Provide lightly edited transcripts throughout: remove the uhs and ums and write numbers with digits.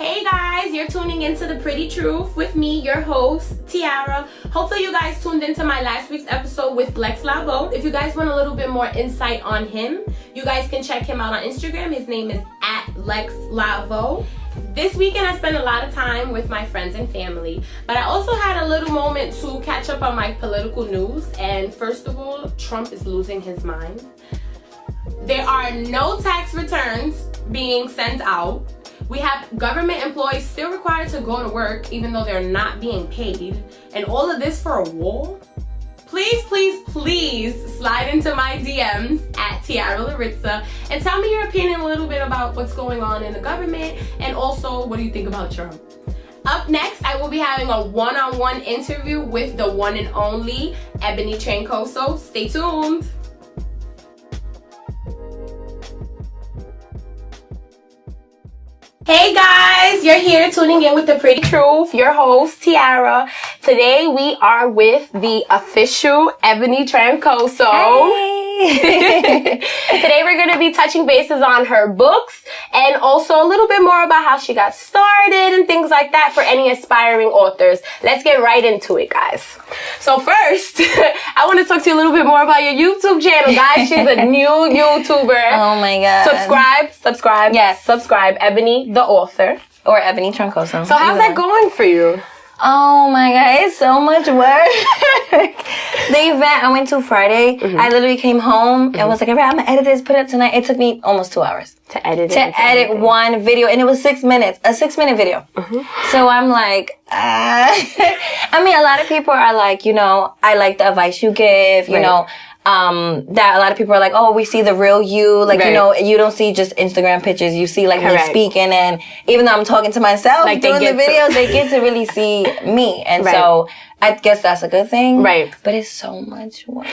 Hey guys, you're tuning into The Pretty Truth with me, your host, Tiara. Hopefully you guys tuned into my last week's episode with Lex Lavo. If you guys want a little bit more insight on him, you guys can check him out on Instagram. His name is @LexLavo. This weekend I spent a lot of time with my friends and family, but I also had a little moment to catch up on my political news. And first of all, Trump is losing his mind. There are no tax returns being sent out. We have government employees still required to go to work even though they're not being paid. And all of this for a wall? Please, please, please slide into my DMs @TiaraLaritza and tell me your opinion a little bit about what's going on in the government and also what do you think about Trump. Up next, I will be having a one-on-one interview with the one and only Ebony Troncoso. Stay tuned. Hey guys, you're here tuning in with The Pretty Truth, your host, Tiara. Today we are with the official Ebony Troncoso. Hey. Today we're going to be touching bases on her books and also a little bit more about how she got started and things like that for any aspiring authors. Let's get right into it, guys. So first, I want to talk to you a little bit more about your YouTube channel, guys. She's a new YouTuber. Oh my God. Subscribe. Yes. Subscribe. Ebony, the author. Or Ebony Troncoso. So how's that going for you? Oh my God, it's so much work. The event I went to Friday, I literally came home and was like, I'm gonna edit this, put it up tonight. It took me almost 2 hours. To edit one video, and it was 6 minutes, a 6-minute video. So I'm like, I mean, a lot of people are like, you know, I like the advice you give, you know, that a lot of people are like, oh, we see the real you, like, you know, you don't see just Instagram pictures, you see like me speaking, and even though I'm talking to myself like doing the videos, they get to really see me, and so I guess that's a good thing. Right. But it's so much work.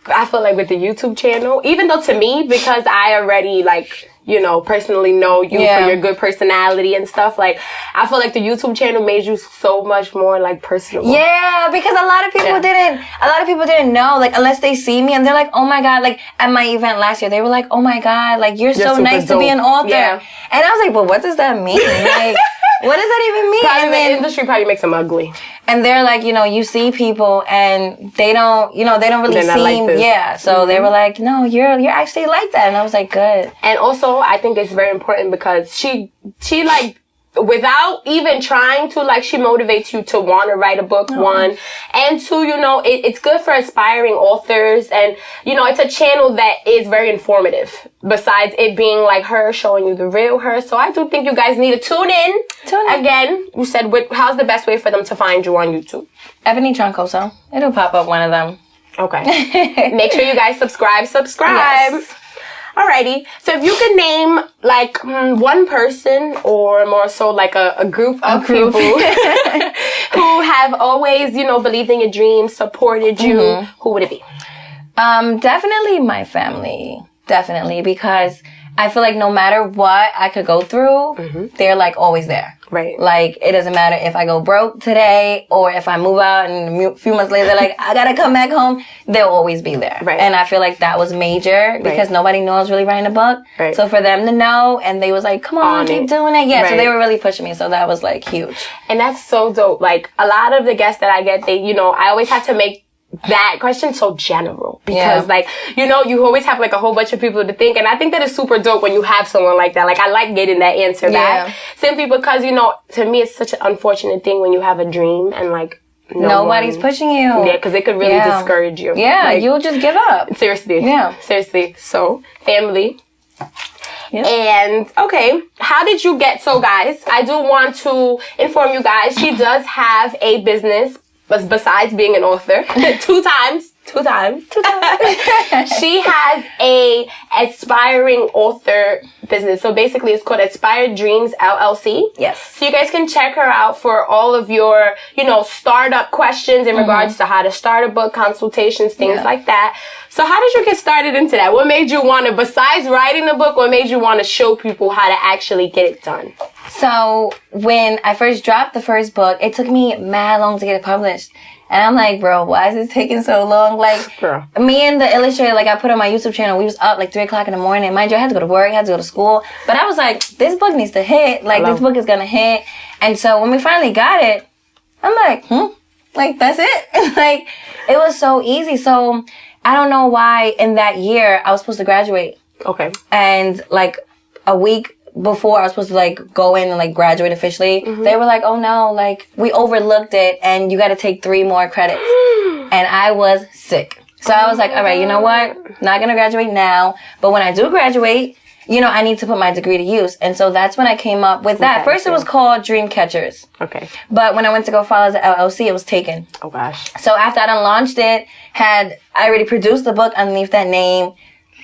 I feel like with the YouTube channel, even though to me, because I already like, you know, personally know you for your good personality and stuff, like, I feel like the YouTube channel made you so much more, like, personable. Yeah, because a lot of people didn't know, like, unless they see me and they're like, oh my God, like, at my event last year, they were like, oh my God, like, you're so nice to be an author. Yeah. And I was like, well, what does that mean? Like, what does that even mean? Probably the industry probably makes them ugly. And they're like, you know, you see people and they don't, you know, they don't really seem, like so they were like, no, you're actually like that. And I was like, good. And also, I think it's very important because she like, without even trying to, like, she motivates you to want to write a book, one. And two, you know, it's good for aspiring authors. And, you know, it's a channel that is very informative. Besides it being, like, her showing you the real her. So I do think you guys need to tune in. Again, you said, how's the best way for them to find you on YouTube? Ebony Troncoso. It'll pop up one of them. Okay. Make sure you guys subscribe. Yes. Alrighty. So if you could name like one person or more so like a group of people who have always, you know, believed in your dreams, supported you, who would it be? Definitely my family. Definitely, because I feel like no matter what I could go through, they're like always there. Right. Like, it doesn't matter if I go broke today or if I move out and a few months later, they're like, I gotta come back home. They'll always be there. Right. And I feel like that was major because nobody knew I was really writing a book. Right. So for them to know, and they was like, come on, keep doing it. Yeah. So they were really pushing me. So that was like huge. And that's so dope. Like, a lot of the guests that I get, they, you know, I always have to make that question so general because like, you know, you always have like a whole bunch of people to think, and I think that is super dope when you have someone like that. Like, I like getting that answer back simply because, you know, to me it's such an unfortunate thing when you have a dream and like nobody's pushing you. Yeah, because it could really discourage you. Yeah, like, you'll just give up. Seriously. Yeah. Seriously. So, family. Yep. And, okay, how did you get, so guys, I do want to inform you guys, she does have a business besides being an author, two times. She has a aspiring author business. So basically it's called Aspired Dreams LLC. Yes. So you guys can check her out for all of your, you know, startup questions in regards to how to start a book, consultations, things like that. So how did you get started into that? What made you want to, besides writing the book, what made you want to show people how to actually get it done? So when I first dropped the first book, it took me mad long to get it published. And I'm like, bro, why is this taking so long? Like, me and the illustrator, like I put on my YouTube channel, we was up like 3 o'clock in the morning. Mind you, I had to go to work, I had to go to school. But I was like, this book needs to hit. Like, this book is going to hit. And so when we finally got it, I'm like, like, that's it. Like, it was so easy. So I don't know why in that year I was supposed to graduate. Okay. And like a week before I was supposed to like go in and like graduate officially, they were like, oh no, like we overlooked it and you got to take 3 more credits. And I was sick. So I was like, all right, you know what? Not going to graduate now. But when I do graduate, you know, I need to put my degree to use. And so that's when I came up with that. First it was called Dream Catchers. Okay. But when I went to go file as an LLC, it was taken. Oh gosh. So after I done launched it, I already produced the book underneath that name.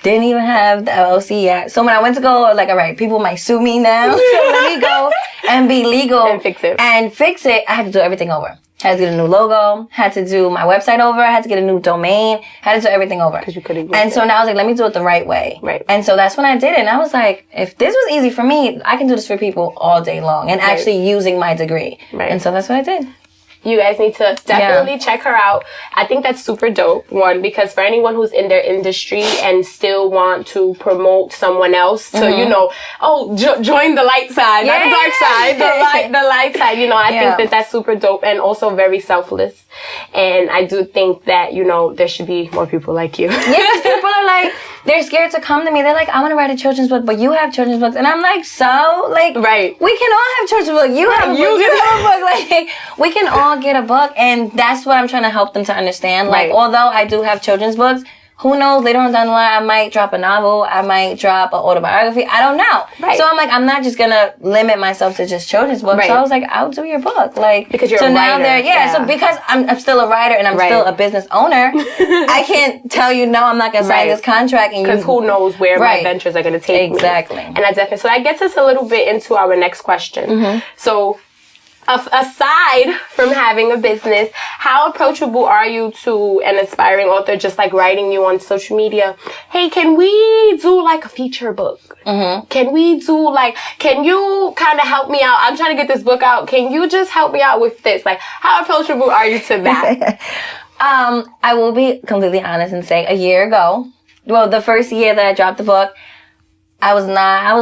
Didn't even have the LLC yet. So when I went to go, like, all right, people might sue me now. So let me go and be legal. And fix it. I had to do everything over. Had to get a new logo. Had to do my website over. I had to get a new domain. Had to do everything over. Because you couldn't. And so now I was like, let me do it the right way. Right. And so that's when I did it. And I was like, if this was easy for me, I can do this for people all day long. And actually using my degree. Right. And so that's what I did. You guys need to definitely check her out. I think that's super dope. One, because for anyone who's in their industry and still want to promote someone else to, you know, join the light side, not the dark side, the light side. You know, I think that's super dope and also very selfless. And I do think that, you know, there should be more people like you. Yes, people are like, they're scared to come to me. They're like, I want to write a children's book, but you have children's books. And I'm like, so? Like, we can all have children's books. You have a book. You have a book. Like, we can all get a book. And that's what I'm trying to help them to understand. Like, although I do have children's books, who knows, later on down the line, I might drop a novel. I might drop an autobiography. I don't know. Right. So I'm like, I'm not just going to limit myself to just children's books. Right. So I was like, I'll do your book. Like, because you're a writer. So because I'm still a writer and I'm still a business owner, I can't tell you, no, I'm not going to sign this contract. Because who knows where my ventures are going to take me. Exactly. And I definitely, so that gets us a little bit into our next question. So, aside from having a business, how approachable are you to an aspiring author just like writing you on social media? Hey, can we do like a feature book? Can we do like, can you kind of help me out? I'm trying to get this book out. Can you just help me out with this? Like, how approachable are you to that? I will be completely honest and say a year ago, well, the first year that I dropped the book, I was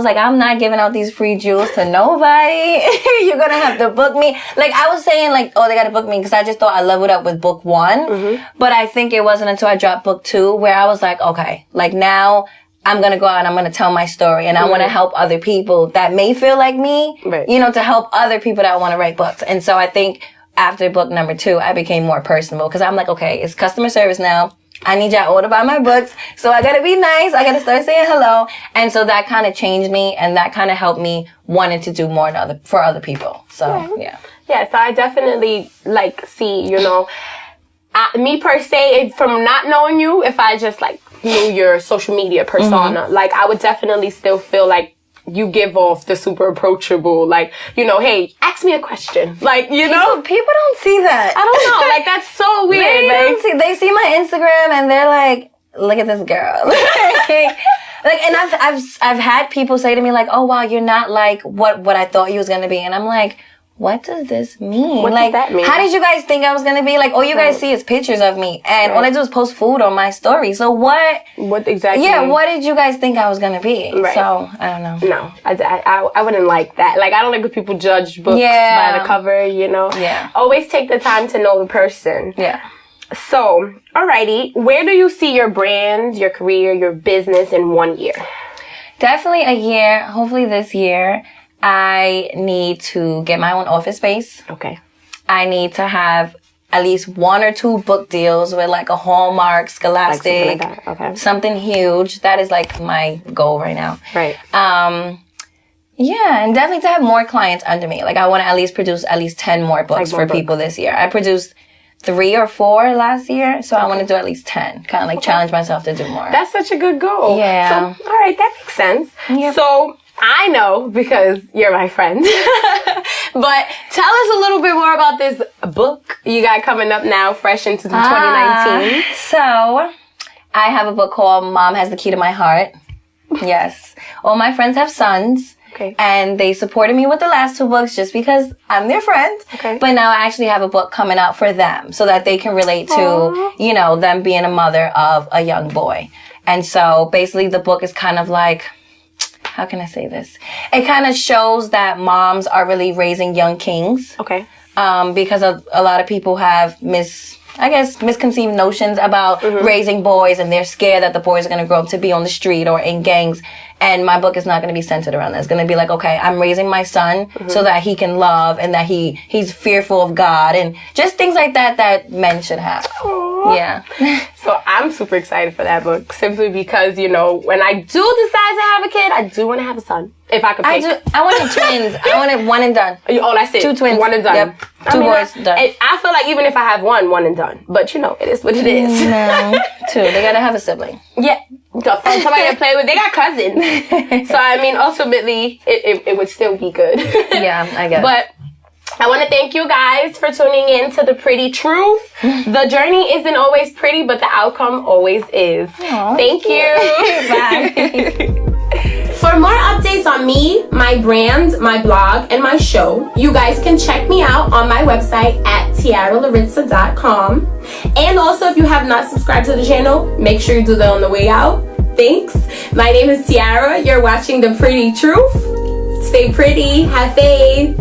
like, I'm not giving out these free jewels to nobody. You're going to have to book me. Like, I was saying, like, oh, they got to book me because I just thought I leveled up with book 1. But I think it wasn't until I dropped book 2 where I was like, okay, like now I'm going to go out and I'm going to tell my story. And I want to help other people that may feel like me, you know, to help other people that want to write books. And so I think after book number 2, I became more personable because I'm like, okay, it's customer service now. I need y'all all to buy my books. So I gotta be nice. I gotta start saying hello. And so that kind of changed me and that kind of helped me wanting to do more for other people. So, yeah. Yeah, so I definitely like see, you know, me per se, from not knowing you, if I just like knew your social media persona, like I would definitely still feel like you give off the super approachable, like, you know, hey, ask me a question. Like, you know? People don't see that. I don't know. Like, that's so weird. They see my Instagram and they're like, look at this girl. Like, and I've had people say to me like, oh wow, you're not like what I thought you was going to be. And I'm like, what does this mean? What does that mean? How did you guys think I was going to be? Like, all you guys see is pictures of me. And all I do is post food on my story. So what exactly? Yeah, what did you guys think I was going to be? Right. So, I don't know. No, I wouldn't like that. Like, I don't like when people judge books by the cover, you know? Yeah. Always take the time to know the person. Yeah. So, alrighty. Where do you see your brand, your career, your business in 1 year? Definitely a year. Hopefully this year. I need to get my own office space. Okay. I need to have at least 1 or 2 book deals with like a Hallmark, Scholastic, like okay. Something huge. That is like my goal right now. Right. Yeah, and definitely to have more clients under me. Like I want to at least produce at least 10 more books for people this year. I produced 3 or 4 last year, so I want to do at least 10. Kind of like challenge myself to do more. That's such a good goal. Yeah. So, all right, that makes sense. Yep. So I know because you're my friend. But tell us a little bit more about this book you got coming up now, fresh into 2019. So I have a book called Mom Has the Key to My Heart. Yes. All my friends have sons. Okay. And they supported me with the last 2 books just because I'm their friend. Okay. But now I actually have a book coming out for them so that they can relate to, you know, them being a mother of a young boy. And so basically the book is kind of like, how can I say this? It kind of shows that moms are really raising young kings. Okay. Because a lot of people have misconceived notions about raising boys, and they're scared that the boys are going to grow up to be on the street or in gangs. And my book is not going to be centered around that. It's going to be like, okay, I'm raising my son so that he can love and that he's fearful of God and just things like that men should have. Aww. Yeah. So I'm super excited for that book simply because, you know, when I do decide to have a kid, I do want to have a son. If I could pick. I wanted twins. I wanted one and done. Oh, that's it. 2 twins. One and done. Yep. 2 boys done. I feel like even if I have one and done. But, you know, it is what it is. No. 2. They got to have a sibling. Yeah. Somebody to play with. They got cousins. So, I mean, ultimately, it would still be good. Yeah, I guess. But I want to thank you guys for tuning in to the Prittee Truth. The journey isn't always pretty, but the outcome always is. Aww, thank you. Bye. For more updates on me, my brand, my blog, and my show, you guys can check me out on my website at tiaralaritza.com. And also, if you have not subscribed to the channel, make sure you do that on the way out. Thanks. My name is Tiara. You're watching The Prittee Truth. Stay pretty. Have faith.